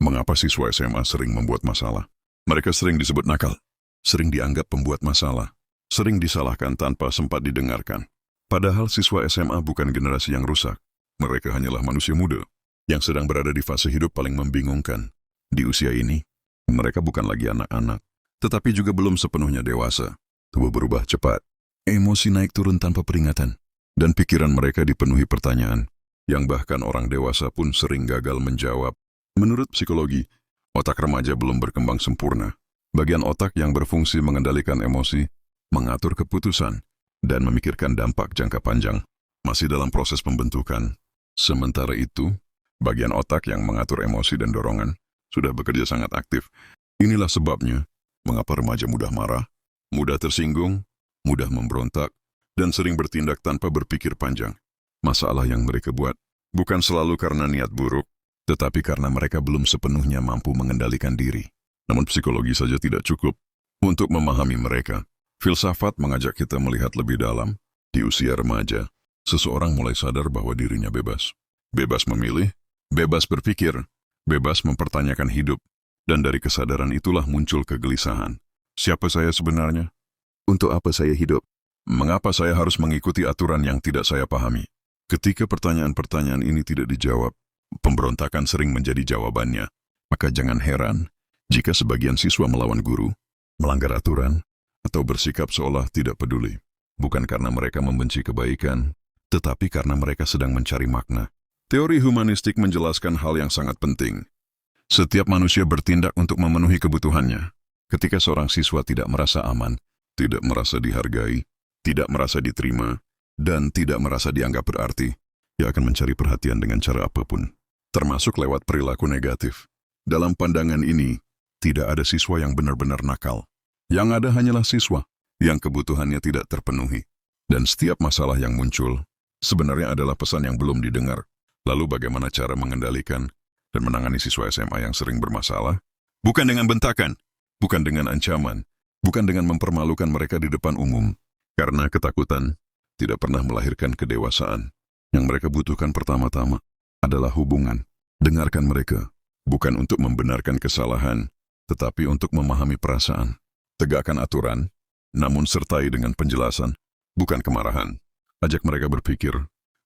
Mengapa siswa SMA sering membuat masalah? Mereka sering disebut nakal, sering dianggap pembuat masalah, sering disalahkan tanpa sempat didengarkan. Padahal siswa SMA bukan generasi yang rusak. Mereka hanyalah manusia muda yang sedang berada di fase hidup paling membingungkan. Di usia ini, mereka bukan lagi anak-anak, tetapi juga belum sepenuhnya dewasa. Tubuh berubah cepat, emosi naik turun tanpa peringatan, dan pikiran mereka dipenuhi pertanyaan yang bahkan orang dewasa pun sering gagal menjawab. Menurut psikologi, otak remaja belum berkembang sempurna. Bagian otak yang berfungsi mengendalikan emosi, mengatur keputusan, dan memikirkan dampak jangka panjang masih dalam proses pembentukan. Sementara itu, bagian otak yang mengatur emosi dan dorongan sudah bekerja sangat aktif. Inilah sebabnya mengapa remaja mudah marah, mudah tersinggung, mudah memberontak, dan sering bertindak tanpa berpikir panjang. Masalah yang mereka buat bukan selalu karena niat buruk, tetapi karena mereka belum sepenuhnya mampu mengendalikan diri. Namun psikologi saja tidak cukup untuk memahami mereka. Filsafat mengajak kita melihat lebih dalam. Di usia remaja, seseorang mulai sadar bahwa dirinya bebas. Bebas memilih, bebas berpikir, bebas mempertanyakan hidup. Dan dari kesadaran itulah muncul kegelisahan. Siapa saya sebenarnya? Untuk apa saya hidup? Mengapa saya harus mengikuti aturan yang tidak saya pahami? Ketika pertanyaan-pertanyaan ini tidak dijawab, pemberontakan sering menjadi jawabannya. Maka jangan heran jika sebagian siswa melawan guru, melanggar aturan, atau bersikap seolah tidak peduli. Bukan karena mereka membenci kebaikan, tetapi karena mereka sedang mencari makna. Teori humanistik menjelaskan hal yang sangat penting. Setiap manusia bertindak untuk memenuhi kebutuhannya. Ketika seorang siswa tidak merasa aman, tidak merasa dihargai, tidak merasa diterima, dan tidak merasa dianggap berarti, ia akan mencari perhatian dengan cara apapun, termasuk lewat perilaku negatif. Dalam pandangan ini, tidak ada siswa yang benar-benar nakal. Yang ada hanyalah siswa yang kebutuhannya tidak terpenuhi. Dan setiap masalah yang muncul sebenarnya adalah pesan yang belum didengar. Lalu bagaimana cara mengendalikan dan menangani siswa SMA yang sering bermasalah? Bukan dengan bentakan, bukan dengan ancaman, bukan dengan mempermalukan mereka di depan umum. Karena ketakutan tidak pernah melahirkan kedewasaan. Yang mereka butuhkan pertama-tama adalah hubungan. Dengarkan mereka, bukan untuk membenarkan kesalahan, tetapi untuk memahami perasaan. Tegakkan aturan, namun sertai dengan penjelasan, bukan kemarahan. Ajak mereka berpikir,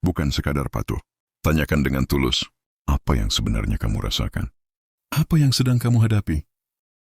bukan sekadar patuh. Tanyakan dengan tulus, apa yang sebenarnya kamu rasakan? Apa yang sedang kamu hadapi?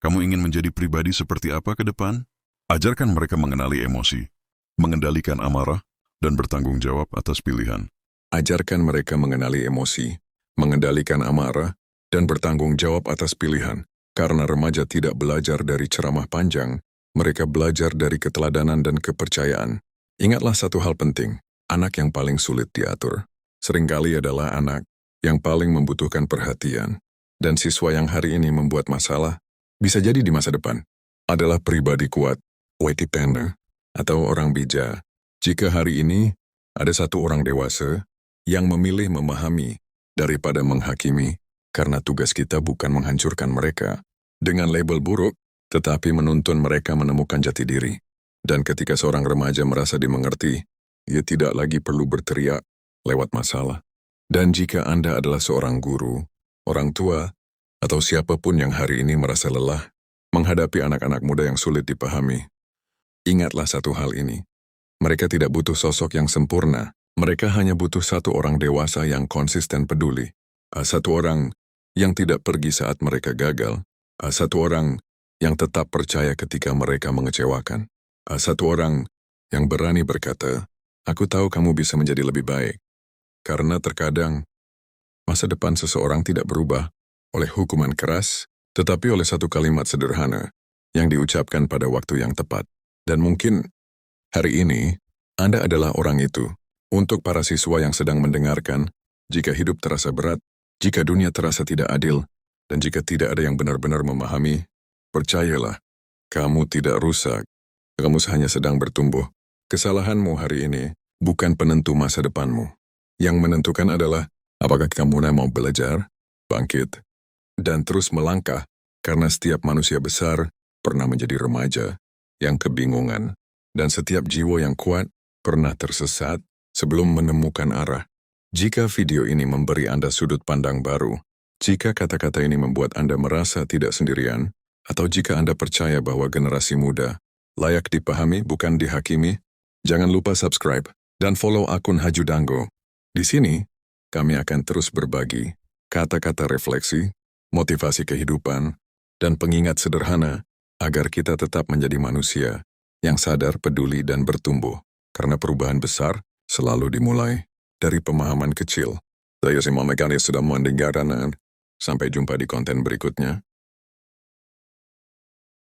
Kamu ingin menjadi pribadi seperti apa ke depan? Ajarkan mereka mengenali emosi, mengendalikan amarah, dan bertanggung jawab atas pilihan. Ajarkan mereka mengenali emosi, mengendalikan amarah, dan bertanggung jawab atas pilihan. Karena remaja tidak belajar dari ceramah panjang, mereka belajar dari keteladanan dan kepercayaan. Ingatlah satu hal penting, anak yang paling sulit diatur seringkali adalah anak yang paling membutuhkan perhatian. Dan siswa yang hari ini membuat masalah, bisa jadi di masa depan, adalah pribadi kuat, weighty tender, atau orang bijak. Jika hari ini ada satu orang dewasa yang memilih memahami daripada menghakimi, karena tugas kita bukan menghancurkan mereka dengan label buruk, tetapi menuntun mereka menemukan jati diri. Dan ketika seorang remaja merasa dimengerti, ia tidak lagi perlu berteriak lewat masalah. Dan jika Anda adalah seorang guru, orang tua, atau siapapun yang hari ini merasa lelah menghadapi anak-anak muda yang sulit dipahami, ingatlah satu hal ini. Mereka tidak butuh sosok yang sempurna. Mereka hanya butuh satu orang dewasa yang konsisten peduli. Satu orang yang tidak pergi saat mereka gagal. Satu orang yang tetap percaya ketika mereka mengecewakan. Satu orang yang berani berkata, aku tahu kamu bisa menjadi lebih baik. Karena terkadang, masa depan seseorang tidak berubah oleh hukuman keras, tetapi oleh satu kalimat sederhana yang diucapkan pada waktu yang tepat. Dan mungkin hari ini, Anda adalah orang itu. Untuk para siswa yang sedang mendengarkan, jika hidup terasa berat, jika dunia terasa tidak adil, dan jika tidak ada yang benar-benar memahami, percayalah, kamu tidak rusak. Kamu hanya sedang bertumbuh. Kesalahanmu hari ini bukan penentu masa depanmu. Yang menentukan adalah apakah kamu mau belajar, bangkit, dan terus melangkah, karena setiap manusia besar pernah menjadi remaja yang kebingungan, dan setiap jiwa yang kuat pernah tersesat sebelum menemukan arah. Jika video ini memberi Anda sudut pandang baru, Jika kata-kata ini membuat Anda merasa tidak sendirian, atau jika Anda percaya bahwa generasi muda layak dipahami bukan dihakimi, jangan lupa subscribe dan follow akun Haju Danggo. Di sini, kami akan terus berbagi kata-kata refleksi, motivasi kehidupan, dan pengingat sederhana agar kita tetap menjadi manusia yang sadar, peduli, dan bertumbuh. Karena perubahan besar selalu dimulai dari pemahaman kecil. Saya si Mama Gani sudah mendengarkan. Sampai jumpa di konten berikutnya.